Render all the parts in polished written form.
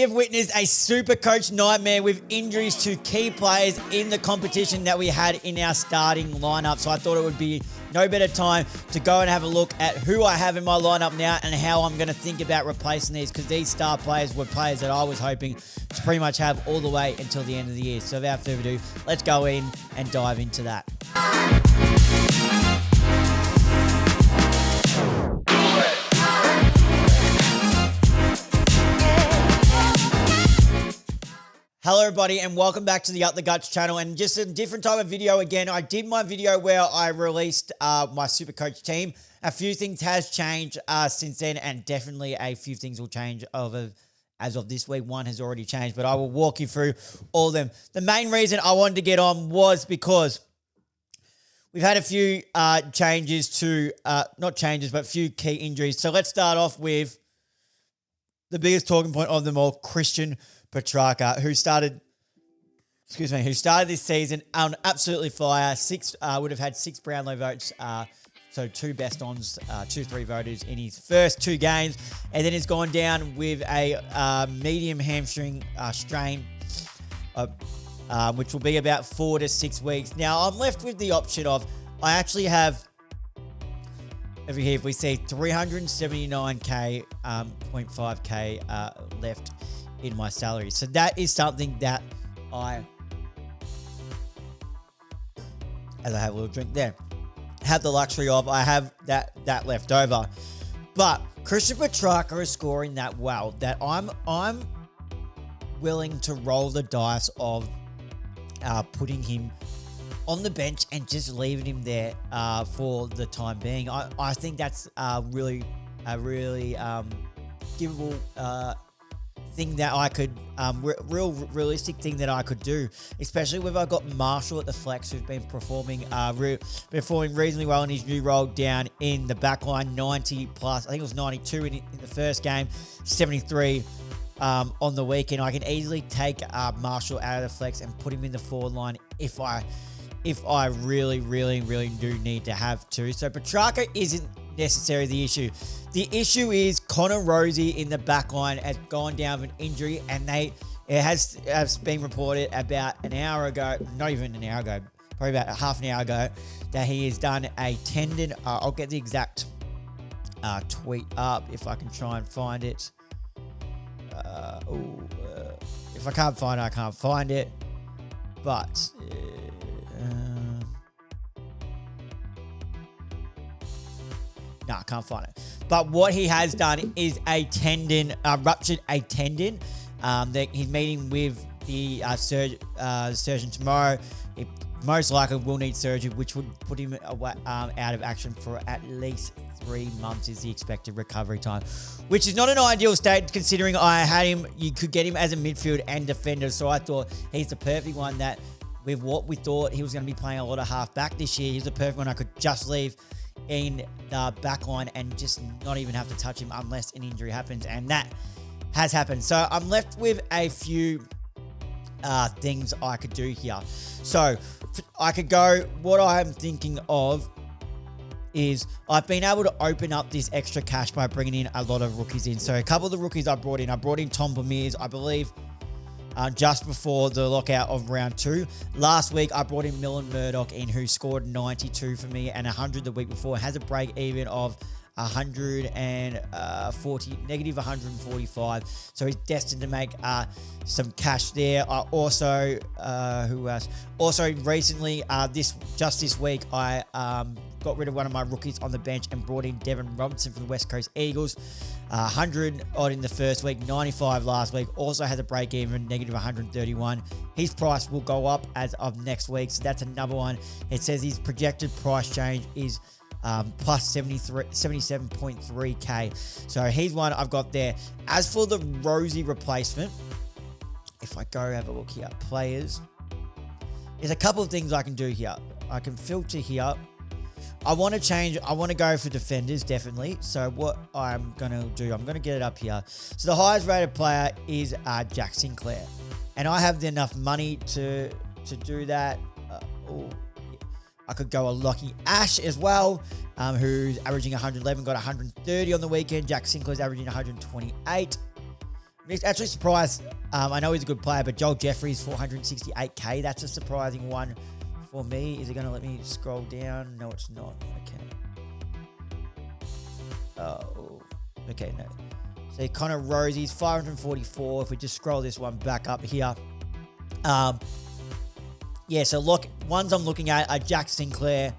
we have witnessed a super coach nightmare with injuries to key players in the competition that we had in our starting lineup. So I thought it would be no better time to go and have a look at who I have in my lineup now and how I'm going to think about replacing these, because these star players were players that I was hoping to pretty much have all the way until the end of the year. So without further ado, let's go in and dive into that. Hello everybody and welcome back to the Up the Guts channel, and just a different type of video again. I did my video where I released my super coach team. A few things has changed since then, and definitely a few things will change as of this week. One has already changed, but I will walk you through all of them. The main reason I wanted to get on was because we've had a few changes to, not changes, but a few key injuries. So let's start off with the biggest talking point of them all, Christian Petrarca, who started this season on absolutely fire. Would have had 6 Brownlow votes, so 2 best ons, 2-3 voters in his first 2 games, and then he's gone down with a medium hamstring strain, which will be about 4 to 6 weeks. Now I'm left with the option of, I actually have over here, if we see 379k, 0.5k left in my salary. So that is something that as I have a little drink there, have the luxury of. I have that left over. But Christian Petrarca is scoring that well that I'm willing to roll the dice of putting him on the bench and just leaving him there for the time being. I think that's a really givable thing that I could, realistic thing that I could do, especially with I got Marshall at the flex, who's been performing reasonably well in his new role down in the back line, 90 plus. I think it was 92 in the first game, 73 on the weekend. I can easily take Marshall out of the flex and put him in the forward line if I really do need to have to. So Petrarca isn't necessarily the issue. The issue is Connor Rosie in the back line has gone down with an injury, and it has been reported about an hour ago, not even an hour ago, probably about half an hour ago, that he has done a tendon. I'll get the exact tweet up if I can try and find it. If I can't find it, I can't find it. But no, I can't find it. But what he has done is a tendon, ruptured a tendon. That he's meeting with the surgeon tomorrow. It most likely will need surgery, which would put him out of action for at least 3 months is the expected recovery time, which is not an ideal state considering I had him. You could get him as a midfield and defender, so I thought he's the perfect one that, with what we thought he was going to be playing a lot of half back this year, he's the perfect one I could just leave in the back line and just not even have to touch him unless an injury happens, and that has happened. So I'm left with a few things I could do here. So I could go, what I'm thinking of is I've been able to open up this extra cash by bringing in a lot of rookies in. So a couple of the rookies I brought in Tom Bamiers, I believe, just before the lockout of round 2. Last week, I brought in Millen Murdoch in, who scored 92 for me and 100 the week before. Has a break even of negative 145. So he's destined to make some cash there. I also, who else? Also recently, this week, I got rid of one of my rookies on the bench and brought in Devon Robinson from the West Coast Eagles. 100 odd in the first week, 95 last week. Also has a break even, negative 131. His price will go up as of next week, so that's another one. It says his projected price change is plus 77.3k. So he's one I've got there. As for the Rosie replacement, if I go have a look here, players, there's a couple of things I can do here. I can filter here. I want to change. I want to go for defenders, definitely. So what I'm going to do, I'm going to get it up here. So the highest rated player is Jack Sinclair. And I have enough money to do that. I could go a Lockie Ash as well, who's averaging 111, got 130 on the weekend. Jack Sinclair's averaging 128. It's actually surprised. I know he's a good player, but Joel Jeffries, 468k. That's a surprising one for me. Is it going to let me scroll down? No, it's not. Okay. Oh, okay, no. So Connor Rosie's 544. If we just scroll this one back up here. Yeah, so ones I'm looking at are Jack Sinclair.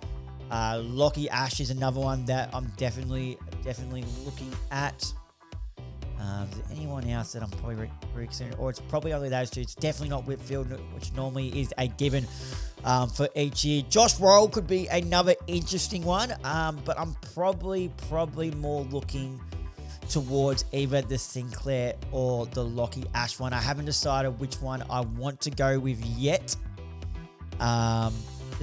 Lockie Ash is another one that I'm definitely looking at. Is there anyone else that I'm probably very concerned, or it's probably only those two? It's definitely not Whitfield, which normally is a given for each year. Josh Royal could be another interesting one, but I'm probably more looking towards either the Sinclair or the Lockie Ash one. I haven't decided which one I want to go with yet. The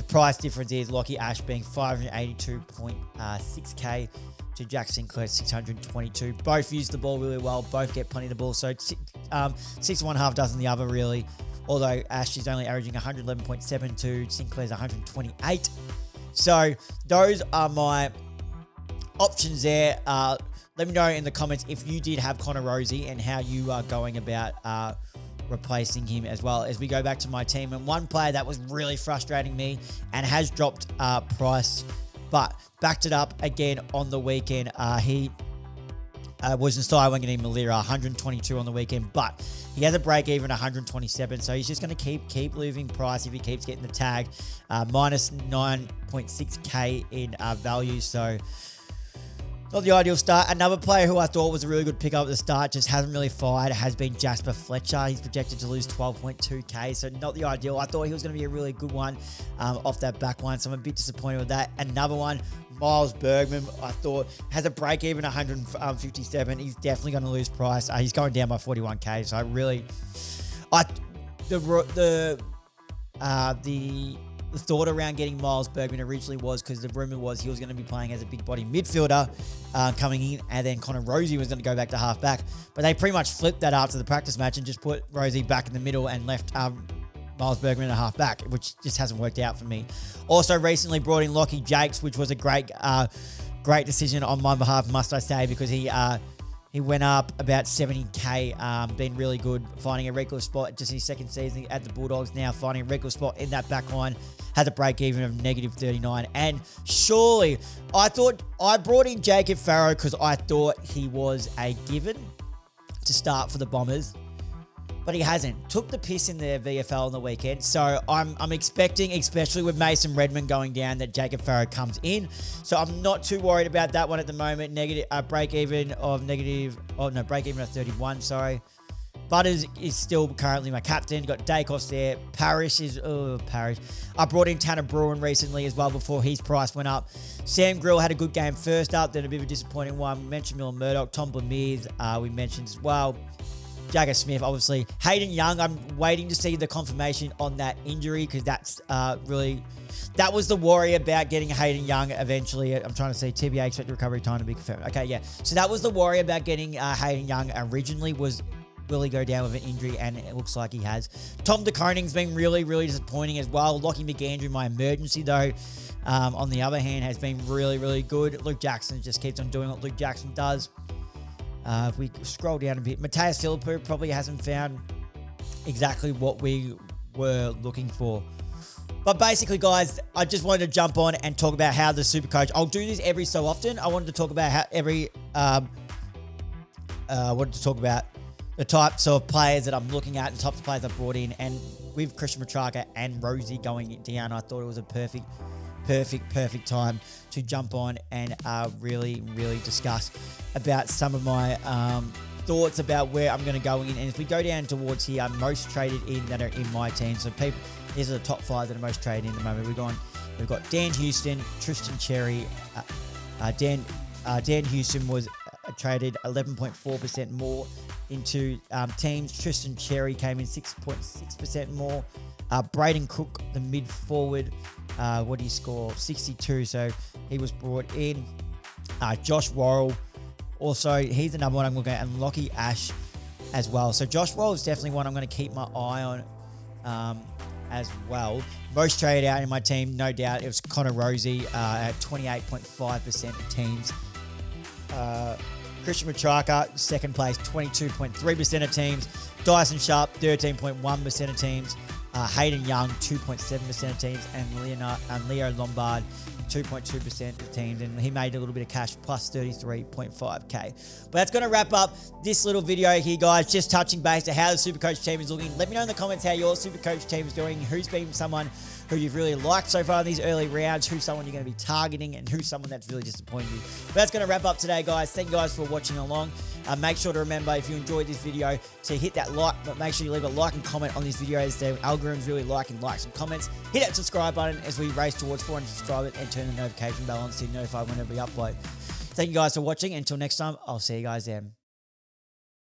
price difference is Lockie Ash being 582.6k to Jack Sinclair 622. Both use the ball really well. Both get plenty of the ball. So 6 to 1.5 dozen the other really. Although Ash is only averaging 111.7 to Sinclair's 128. So those are my options there. Let me know in the comments if you did have Connor Rosie and how you are going about replacing him as well. As we go back to my team, and one player that was really frustrating me and has dropped price, but backed it up again on the weekend. He was Nasiah Wanganeen-Malira, 122 on the weekend, but he has a break even 127, so he's just going to keep losing price if he keeps getting the tag. Minus 9.6k in value, so not the ideal start. Another player who I thought was a really good pickup at the start, just hasn't really fired, has been Jasper Fletcher. He's projected to lose 12.2k, so not the ideal. I thought he was going to be a really good one off that back line, so I'm a bit disappointed with that. Another one, Miles Bergman, I thought has a break even 157. He's definitely going to lose price. He's going down by 41k, so the thought around getting Miles Bergman originally was because the rumor was he was going to be playing as a big body midfielder coming in, and then Connor Rosie was going to go back to half back. But they pretty much flipped that after the practice match and just put Rosie back in the middle and left Miles Bergman at half back, which just hasn't worked out for me. Also recently brought in Lockie Jakes, which was a great decision on my behalf, must I say, because he went up about 70k, been really good, finding a regular spot just in his second season at the Bulldogs, now finding a regular spot in that back line, had a break even of negative 39. And surely, I brought in Jacob Farrow because I thought he was a given to start for the Bombers, but he hasn't. Took the piss in the VFL on the weekend, so I'm expecting, especially with Mason Redmond going down, that Jacob Farrow comes in. So I'm not too worried about that one at the moment. Break even of 31. Sorry. Butters is still currently my captain. Got Dacos there. Parrish. I brought in Tanner Bruin recently as well before his price went up. Sam Grill had a good game first up, then a bit of a disappointing one. We mentioned Millen Murdoch. Tom Blamiers we mentioned as well. Jagger Smith, obviously. Hayden Young, I'm waiting to see the confirmation on that injury because that's that was the worry about getting Hayden Young eventually. I'm trying to see TBA expected recovery time to be confirmed. Okay, yeah. So that was the worry about getting Hayden Young originally, was will he go down with an injury, and it looks like he has. Tom DeConing's been really, really disappointing as well. Lockie McAndrew, my emergency though, on the other hand, has been really, really good. Luke Jackson just keeps on doing what Luke Jackson does. If we scroll down a bit, Mateus Philippou probably hasn't found exactly what we were looking for. But basically, guys, I just wanted to jump on and talk about how the Supercoach, I'll do this every so often. I wanted to talk about how the types of players that I'm looking at, the types of players I've brought in, and with Christian Petrarca and Rosie going down, I thought it was a perfect time to jump on and really, really discuss about some of my thoughts about where I'm going to go in. And if we go down towards here, most traded in that are in my team. So these are the top 5 that are most traded in at the moment. We've got Dan Houston, Tristan Cherry. Dan Houston was traded 11.4% more into teams. Tristan Cherry came in 6.6% more. Braden Cook, the mid forward, what did he score? 62. So he was brought in. Josh Worrell, also he's another one I'm looking at, and Lockie Ash as well. So Josh Worrell is definitely one I'm going to keep my eye on as well. Most traded out in my team, no doubt, it was Connor Rosie at 28.5% of teams. Christian Matraka, second place, 22.3% of teams. Dyson Sharp, 13.1% of teams. Hayden Young, 2.7% of teams. And Leo Lombard, 2.2% of teams, and he made a little bit of cash, plus 33.5k. But that's going to wrap up this little video here, guys. Just touching base to how the Supercoach team is looking. Let me know in the comments how your Supercoach team is doing. Who's been someone who you've really liked so far in these early rounds? Who's someone you're going to be targeting, and who's someone that's really disappointed you? But that's going to wrap up today, guys. Thank you guys for watching along. Make sure to remember, if you enjoyed this video, to hit that like, but make sure you leave a like and comment on this video, as the algorithms really liking likes and comments. Hit that subscribe button as we race towards 400 subscribers, and turn the notification bell on so you're notified whenever we upload. Thank you guys for watching. Until next time, I'll see you guys then.